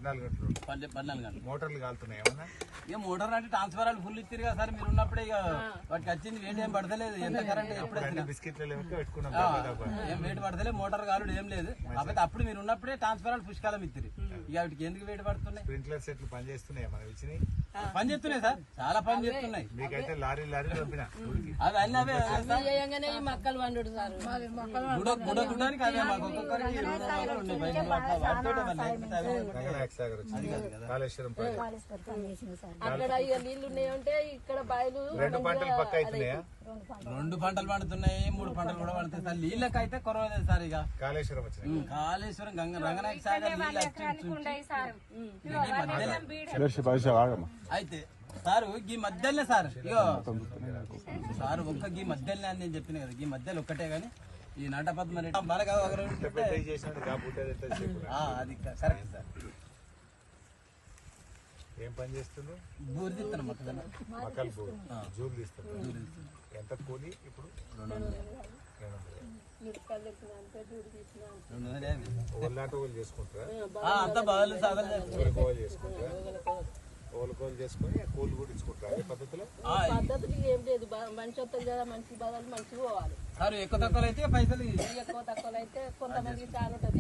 గంటలు మోటార్లు కాలుతున్నాయి ఏమన్నా? ఇక మోటార్ అంటే ట్రాన్స్ఫారాలు ఫుల్ ఇచ్చారు కదా సార్, మీరు ఉన్నప్పుడే ఇక వాటికి వచ్చింది వేడి ఏం పడతలేదు. ఎంత కరెంట్ ఎప్పుడు బిస్కెట్లు ఏం వేడి పడతలేదు, మోటార్ కాలుడు ఏం లేదు. కాకపోతే అప్పుడు మీరు ఉన్నప్పుడే ట్రాన్స్ఫారాలు పుష్కాలం ఇచ్చారు. ఇక వాటికి ఎందుకు వేడి పడుతున్నాయి? స్ప్రింక్లర్ సెట్లు పని చేస్తున్నాయి, మనం ఇచ్చినాయి పని చేస్తున్నాయి సార్, చాలా పని చేస్తున్నాయి. మీకైతే లారీ పంపిన అది అన్నీ అవే మక్కలు వండు సార్, గుడడానికి అవే మాకు ఒక్కొక్కరికి కాళేశ్వరం అక్కడ నీళ్లు ఉన్నాయంటే ఇక్కడ బాయిలు 2 పంటలు పక్క అవుతున్నాయా? 2 పంటలు పండుతున్నాయి, 3 పంటలు కూడా పండుతాయి సార్. నీళ్ళకైతే కొరవలేదు సార్. ఇక కాళేశ్వరం వచ్చింది, కాళేశ్వరం రంగనాయక సాగర్ నీళ్ళు అయితే సార్ ఈ మధ్యలోనే సార్, ఇగో సార్ ఒక్క ఈ మధ్యలోనే అని నేను చెప్పిన కదా, ఈ మధ్యలో ఒక్కటే గానీ ఈ నటపద్మ బాగా అది కరెక్ట్ సార్. ఏం పని చేస్తున్నావు? బూరు తీస్తాను, మక్కలు బూరు జూలు తీస్తాను. ఎంత కూలి ఇప్పుడు? 200 చేసుకుంటారా? అంతా బాగా చేసుకుంటారా? ఓలుకోలు చేసుకుని కూలి కూడా ఇచ్చుకుంటారు. అదే పద్ధతిలో ఏం లేదు, మంచి వస్తుంది కదా, మంచి బదులు మంచిగా పోవాలి సార్. ఎక్కువ తక్కువ అయితే పైసలు, ఎక్కువ తక్కువ అయితే కొంతమంది చాలా